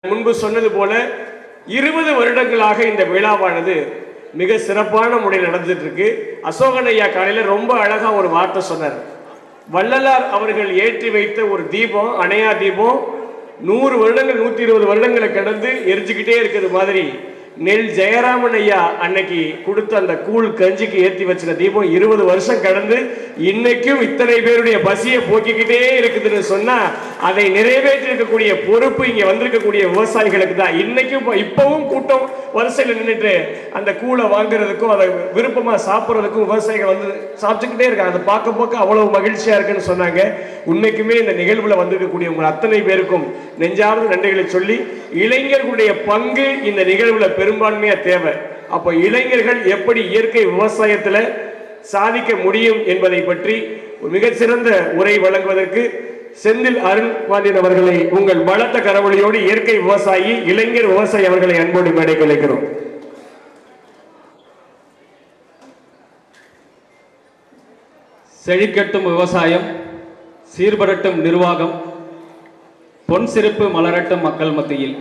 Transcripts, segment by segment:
முன்பு சொன்னது போல 20 வருடங்களாக இந்த விழாவானது மிக சிறப்பான முறையில் நடந்துட்டு இருக்கு. அசோகன் ஐயா காலையில ரொம்ப அழகா ஒரு வார்த்தை சொன்னார். வள்ளலார் அவர்கள் ஏற்றி வைத்த ஒரு தீபம், அணையா தீபம் 100 வருடங்கள் 120 வருடங்களை கடந்து எரிஞ்சுக்கிட்டே இருக்கிறது மாதிரி நெல் ஜெயராமன் ஐயா அன்னைக்கு கொடுத்த அந்த கூழ் கஞ்சிக்கு ஏற்றி வச்சிருக்க தீபம் 20 வருஷம் கடந்து இன்னைக்கும் இத்தனை பேருடைய பசியை போக்கிக்கிட்டே இருக்குதுன்னு சொன்னா அதை நிறைவேற்றி இருக்கக்கூடிய பொறுப்பு இங்க வந்திருக்கக்கூடிய விவசாயிகளுக்கு தான். இன்னைக்கும் இப்பவும் கூட்டம் வரிசையில் நின்றுட்டு அந்த கூழை வாங்குறதுக்கும் அதை விருப்பமா சாப்பிட்றதுக்கும் விவசாயிகள் வந்து சாப்பிட்டுக்கிட்டே இருக்காங்க. அதை பார்க்க அவ்வளவு மகிழ்ச்சியா இருக்குன்னு சொன்னாங்க. உண்மைக்குமே இந்த நிகழ்வுல வந்திருக்கக்கூடிய உங்கள் அத்தனை பேருக்கும் நெஞ்சார்ந்த நன்றிகளை சொல்லி, இளைஞர்களுடைய பங்கு இந்த நிகழ்வுல பெரும்பான்மையா தேவை. அப்போ இளைஞர்கள் எப்படி இயற்கை விவசாயத்துல சாதிக்க முடியும் என்பதை பற்றி மிகச்சிறந்த உரை வழங்குவதற்கு செந்தில் அருண் பாண்டியன் அவர்களை உங்கள் பலத்த கரவொலியோடு இயற்கை விவசாயி இளைஞர் விவசாயி அவர்களை அன்போடு மேடைக்கு அழைக்கிறோம். செழிக்கட்டும் விவசாயம், சீர்படட்டும் நிர்வாகம், பொன் சிறப்பு மலரட்டும் மக்கள் மத்தியில்.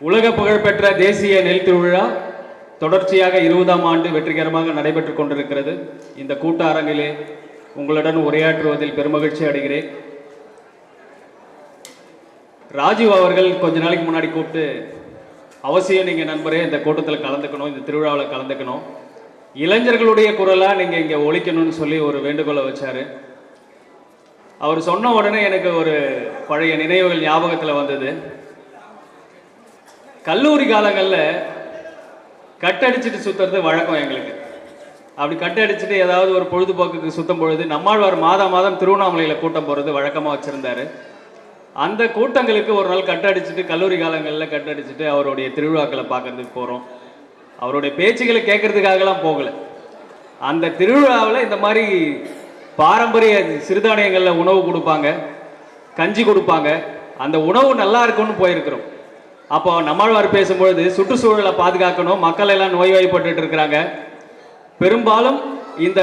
உலக புகழ்பெற்ற தேசிய நெல் திருவிழா தொடர்ச்சியாக 20ஆம் ஆண்டு வெற்றிகரமாக நடைபெற்றுக் கொண்டிருக்கிறது. இந்த கூட்ட அரங்கிலே உங்களுடன் உரையாற்றுவதில் பெருமகிழ்ச்சி அடைகிறேன். ராஜீவ் அவர்கள் கொஞ்ச நாளைக்கு முன்னாடி கூப்பிட்டு, அவசியம் நீங்கள் நண்பரே இந்த கூட்டத்தில் கலந்துக்கணும், இந்த திருவிழாவில் கலந்துக்கணும், இளைஞர்களுடைய குரலாக நீங்கள் இங்கே ஒழிக்கணும்னு சொல்லி ஒரு வேண்டுகோளை வச்சார். அவர் சொன்ன உடனே எனக்கு ஒரு பழைய நினைவுகள் ஞாபகத்தில் வந்தது. கல்லூரி காலங்களில் கட்டடிச்சிட்டு சுற்றுறது வழக்கம் எங்களுக்கு. அப்படி கட்டடிச்சுட்டு ஏதாவது ஒரு பொழுதுபோக்குக்கு சுற்றும் பொழுது நம்மாழ்வார் மாதம் திருவண்ணாமலையில் கூட்டம் போகிறது வழக்கமாக வச்சுருந்தார். அந்த கூட்டங்களுக்கு ஒரு நாள் கட்டடிச்சுட்டு, கல்லூரி காலங்களில் கட்டடிச்சுட்டு அவருடைய திருவிழாக்களை பார்க்கறதுக்கு போகிறோம். அவருடைய பேச்சுக்களை கேட்கறதுக்காகலாம் போகலை. அந்த திருவிழாவில் இந்த மாதிரி பாரம்பரிய சிறுதானியங்களில் உணவு கொடுப்பாங்க, கஞ்சி கொடுப்பாங்க. அந்த உணவு நல்லா இருக்கும்னு போயிருக்கிறோம். அப்போ நம்மாழ்வார் பேசும்பொழுது சுற்றுச்சூழலை பாதுகாக்கணும், மக்கள் எல்லாம் நோய்வாய்ப்பட்டு இருக்கிறாங்க, பெரும்பாலும் இந்த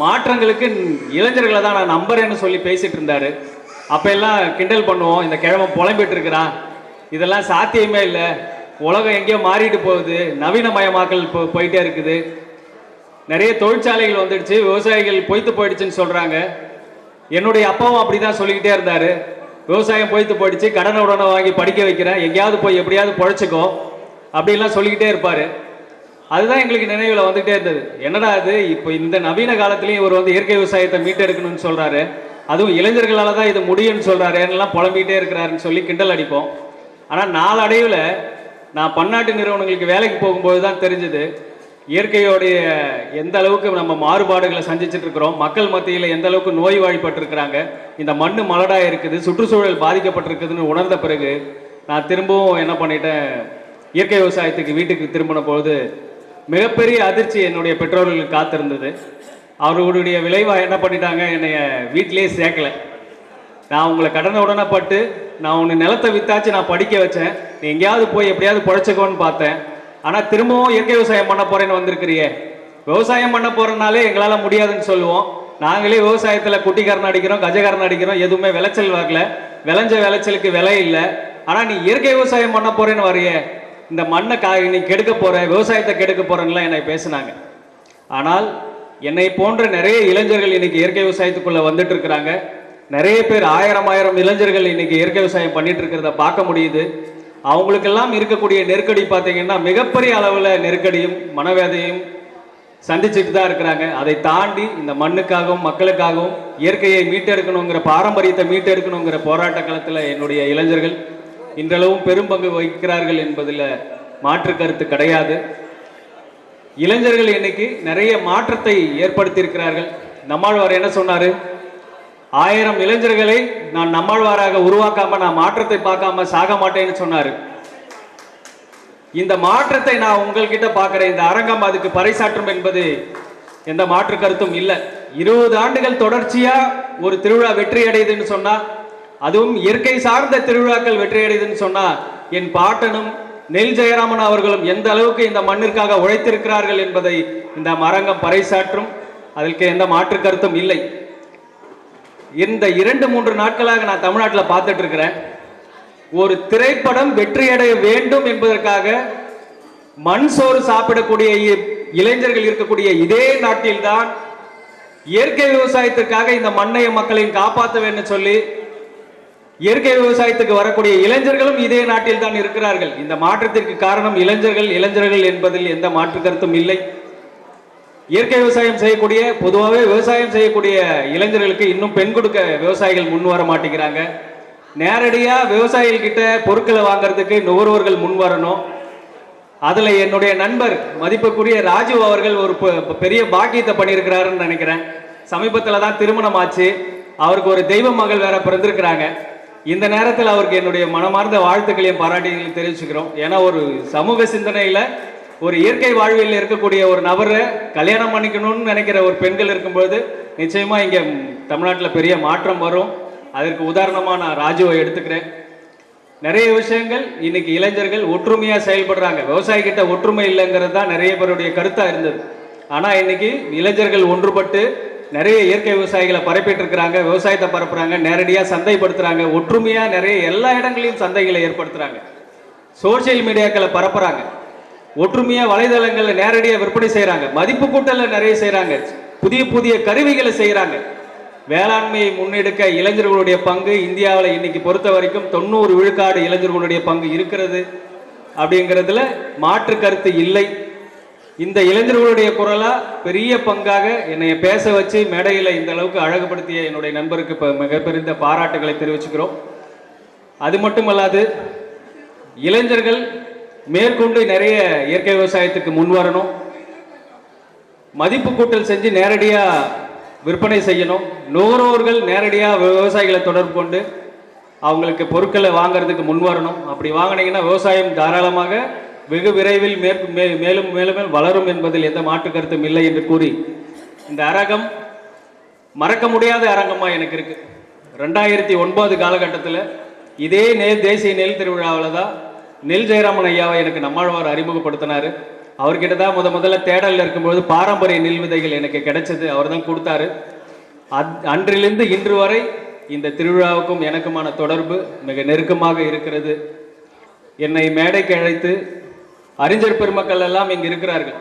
மாற்றங்களுக்கு இளைஞர்களை தான் நான் நம்புறேன்னு சொல்லி பேசிட்டு இருந்தாரு. அப்போ எல்லாம் கிண்டல் பண்ணுவோம், இந்த கிழமை புலம்பிட்டு இருக்கிறான், இதெல்லாம் சாத்தியமே இல்லை, உலகம் எங்கேயோ மாறிட்டு போகுது, நவீனமயமாக்கல் போயிட்டே இருக்குது, நிறைய தொழிற்சாலைகள் வந்துடுச்சு, விவசாயிகள் பொய்த்து போயிடுச்சுன்னு சொல்றாங்க. என்னுடைய அப்பாவும் அப்படிதான் சொல்லிக்கிட்டே இருந்தாரு, விவசாயம் பொய்த்து போயிடுச்சு, கடனை உடனே வாங்கி படிக்க வைக்கிறேன், எங்கேயாவது போய் எப்படியாவது பொழைச்சிக்கோ அப்படின்லாம் சொல்லிக்கிட்டே இருப்பாரு. அதுதான் எங்களுக்கு நினைவில் வந்துகிட்டே இருந்தது. என்னடா அது, இப்போ இந்த நவீன காலத்திலையும் இவர் வந்து இயற்கை விவசாயத்தை மீட்டெடுக்கணும்னு சொல்றாரு, அதுவும் இளைஞர்களால் தான் இது முடியும்னு சொல்றாரு, என்னெல்லாம் புலம்பிக்கிட்டே இருக்கிறாருன்னு சொல்லி கிண்டல் அடிப்போம். ஆனால் நாளடைவில் நான் பன்னாட்டு நிறுவனங்களுக்கு வேலைக்கு போகும்போது தான் தெரிஞ்சது, இயற்கையோடைய எந்த அளவுக்கு நம்ம மாறுபாடுகளை சந்திச்சுட்டு இருக்கிறோம், மக்கள் மத்தியில் எந்த அளவுக்கு நோய் வாய்ப்பட்டிருக்கிறாங்க, இந்த மண்ணு மலடாக இருக்குது, சுற்றுச்சூழல் பாதிக்கப்பட்டிருக்குதுன்னு உணர்ந்த பிறகு நான் திரும்பவும் என்ன பண்ணிட்டேன், இயற்கை விவசாயத்துக்கு வீட்டுக்கு திரும்பின பொழுது மிகப்பெரிய அதிர்ச்சி என்னுடைய பெற்றோர்களுக்கு காத்திருந்தது. அவர்களுடைய விளைவாக என்ன பண்ணிட்டாங்க, என்னைய வீட்டிலேயே சேர்க்கலை. நான் உங்களை கடனை உடனப்பட்டு நான் உன்னை நிலத்தை வித்தாச்சு நான் படிக்க வச்சேன், நீ எங்கேயாவது போய் எப்படியாவது பொழைச்சிக்கோன்னு பார்த்தேன். ஆனால் திரும்பவும் இயற்கை விவசாயம் பண்ண போறேன்னு வந்திருக்கிறியே, விவசாயம் பண்ண போறதுனாலே எங்களால் முடியாதுன்னு சொல்லுவோம். நாங்களே விவசாயத்தில் குட்டிக்காரன் அடிக்கிறோம், கஜகாரன் அடிக்கிறோம், எதுவுமே விளைச்சல் வரல, விளைஞ்ச விளைச்சலுக்கு விலை இல்லை. ஆனால் நீ இயற்கை விவசாயம் பண்ண போறேன்னு வரையே, இந்த மண்ணை நீ கெடுக்க போற, விவசாயத்தை கெடுக்க போறேன்னுலாம் என்னை பேசினாங்க. ஆனால் என்னை போன்ற நிறைய இளைஞர்கள் இன்னைக்கு இயற்கை விவசாயத்துக்குள்ள வந்துட்டு இருக்கிறாங்க. நிறைய பேர் ஆயிரம் இளைஞர்கள் இன்னைக்கு இயற்கை விவசாயம் பண்ணிட்டு இருக்கிறத பார்க்க முடியுது. அவங்களுக்கெல்லாம் இருக்கக்கூடிய நெருக்கடி பார்த்தீங்கன்னா மிகப்பெரிய அளவில் நெருக்கடியும் மனவேதையும் சந்திச்சுட்டு தான் இருக்கிறாங்க. அதை தாண்டி இந்த மண்ணுக்காகவும் மக்களுக்காகவும் இயற்கையை மீட்டெடுக்கணுங்கிற, பாரம்பரியத்தை மீட்டெடுக்கணுங்கிற போராட்ட களத்தில் என்னுடைய இளைஞர்கள் இன்றளவும் பெரும் பங்கு வகிக்கிறார்கள் என்பதில் மாற்று கருத்து கிடையாது. இளைஞர்கள் இன்னைக்கு நிறைய மாற்றத்தை ஏற்படுத்தியிருக்கிறார்கள். நம்மாழ்வார் என்ன சொன்னாரு, 1000 இளைஞர்களை நான் நம்மாழ்வாராக உருவாக்காம, நான் மாற்றத்தை பார்க்காம சாக மாட்டேன்னு சொன்னாரு. இந்த மாற்றத்தை நான் உங்கள்கிட்ட பார்க்கிறேன், இந்த அரங்கம் அதுக்கு பறைசாற்றும் என்பது எந்த மாற்று கருத்தும் இல்லை. 20 ஆண்டுகள் தொடர்ச்சியா ஒரு திருவிழா வெற்றி அடையுதுன்னு சொன்னா, அதுவும் இயற்கை சார்ந்த திருவிழாக்கள் வெற்றி அடையுதுன்னு சொன்னா, என் பாட்டனும் நெல் ஜெயராமன் அவர்களும் எந்த அளவுக்கு இந்த மண்ணிற்காக உழைத்திருக்கிறார்கள் என்பதை இந்த அரங்கம் பறைசாற்றும். அதற்கு எந்த மாற்று கருத்தும் இல்லை. இந்த 2-3 நாட்களாக நான் தமிழ்நாட்டில் பார்த்துட்டு இருக்கிறேன். ஒரு திரைப்படம் வெற்றியடைய வேண்டும் என்பதற்காக மண் சோறு சாப்பிடக்கூடிய இளைஞர்கள் இருக்கக்கூடிய இதே நாட்டில்தான் இயற்கை விவசாயத்திற்காக இந்த மண்ணையும் மக்களையும் காப்பாற்ற வேண்டும் சொல்லி இயற்கை விவசாயத்துக்கு வரக்கூடிய இளைஞர்களும் இதே நாட்டில் தான் இருக்கிறார்கள். இந்த மாற்றத்திற்கு காரணம் இளைஞர்கள் என்பதில் எந்த மாற்று கருத்தும் இல்லை. இயற்கை விவசாயம் செய்யக்கூடிய, பொதுவாகவே விவசாயம் செய்யக்கூடிய இளைஞர்களுக்கு இன்னும் பெண் கொடுக்க விவசாயிகள் முன் வர மாட்டேங்கிறாங்க. நேரடியா விவசாயிகள் கிட்ட பொருட்களை வாங்குறதுக்கு நுகர்வோர்கள் முன் வரணும். அதுல என்னுடைய நண்பர் மதிப்புக்குரிய ராஜு அவர்கள் ஒரு பெரிய பாக்கியத்தை பண்ணியிருக்கிறாருன்னு நினைக்கிறேன். சமீபத்தில் தான் திருமணம் ஆச்சு. அவருக்கு ஒரு தெய்வ மகள் வேற பிறந்திருக்கிறாங்க. இந்த நேரத்தில் அவருக்கு என்னுடைய மனமார்ந்த வாழ்த்துக்களையும் பாராட்டுகளையும் தெரிவிச்சுக்கிறோம். ஏன்னா ஒரு சமூக சிந்தனையில ஒரு இயற்கை வாழ்வியல் இருக்கக்கூடிய ஒரு நபரை கல்யாணம் பண்ணிக்கணும்னு நினைக்கிற ஒரு பெண்கள் இருக்கும்போது நிச்சயமா இங்க தமிழ்நாட்டில் பெரிய மாற்றம் வரும். அதற்கு உதாரணமா நான் ராஜுவை எடுத்துக்கிறேன். நிறைய விஷயங்கள் இன்னைக்கு இளைஞர்கள் ஒற்றுமையா செயல்படுறாங்க. விவசாயி கிட்ட ஒற்றுமை இல்லைங்கிறது தான் நிறைய பேருடைய கருத்தா இருந்தது. ஆனா இன்னைக்கு இளைஞர்கள் ஒன்றுபட்டு நிறைய இயற்கை விவசாயிகளை பரப்பிட்டு இருக்கிறாங்க, விவசாயத்தை பரப்புறாங்க, நேரடியா சந்தைப்படுத்துறாங்க, ஒற்றுமையா நிறைய எல்லா இடங்களையும் சந்தைகளை ஏற்படுத்துறாங்க, சோசியல் மீடியாக்களை பரப்புறாங்க, ஒற்றுமையா வலைதளங்கள்ல நேரடியாக விற்பனை செய்யறாங்க, மதிப்பு கூட்டல நிறைய செய்யறாங்க, புதிய புதிய கருவிகளை செய்யறாங்க. வேளாண்மையை முன்னெடுக்க இளைஞர்களுடைய பங்கு இந்தியாவில் இன்னைக்கு பொறுத்த வரைக்கும் 90 விழுக்காடு இளைஞர்களுடைய பங்கு இருக்கிறது அப்படிங்கிறதுல மாற்று கருத்து இல்லை. இந்த இளைஞர்களுடைய குரலா பெரிய பங்காக என்னை பேச வச்சு மேடையில் இந்த அளவுக்கு அழகுபடுத்திய என்னுடைய நண்பருக்கு மிகப்பெரிய பாராட்டுகளை தெரிவிச்சுக்கிறோம். அது மட்டுமல்லாது இளைஞர்கள் மேற்கொண்டு நிறைய இயற்கை விவசாயத்துக்கு முன் வரணும், மதிப்பு கூட்டல் செஞ்சு நேரடியா விற்பனை செய்யணும், நுகர்வோர்கள் நேரடியா விவசாயிகளை தொடர்பு கொண்டு அவங்களுக்கு பொருட்களை வாங்குறதுக்கு முன் வரணும். அப்படி வாங்கினீங்கன்னா விவசாயம் தாராளமாக வெகு விரைவில் மேலும் மேலும் வளரும் என்பதில் எந்த மாற்று கருத்தும் இல்லை என்று கூறி இந்த அரங்கம் மறக்க முடியாத அரங்கமா எனக்கு இருக்கு. 2009 காலகட்டத்தில் இதே தேசிய நெல் திருவிழாவில் தான் நெல் ஜெயராமன் ஐயாவை எனக்கு நம்மாழ்வார் அறிமுகப்படுத்தினாரு. அவர்கிட்ட தான் முதல்ல தேடலில் இருக்கும்போது பாரம்பரிய நெல் விதைகள் எனக்கு கிடைச்சது, அவர் தான் கொடுத்தாரு. அன்றிலிருந்து இன்று வரை இந்த திருவிழாவுக்கும் எனக்குமான தொடர்பு மிக நெருக்கமாக இருக்கிறது. என்னை மேடைக்கு அழைத்து அறிஞர் பெருமக்கள் எல்லாம் இங்கு இருக்கிறார்கள்.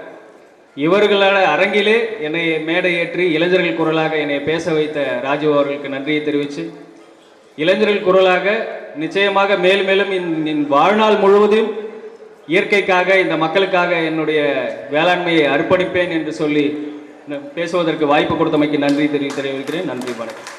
இவர்களால் அரங்கிலே என்னை மேடை ஏற்றி இளைஞர்கள் குரலாக என்னை பேச வைத்த ராஜு அவர்களுக்கு நன்றியை தெரிவித்து, இளைஞர்கள் குரலாக நிச்சயமாக மேலும் மேலும் வாழ்நாள் முழுவதும் இயற்கைக்காக இந்த மக்களுக்காக என்னுடைய வேளாண்மையை அர்ப்பணிப்பேன் என்று சொல்லி பேசுவதற்கு வாய்ப்பு கொடுத்தமைக்கு நன்றி தெரிவிக்கிறேன். நன்றி, வணக்கம்.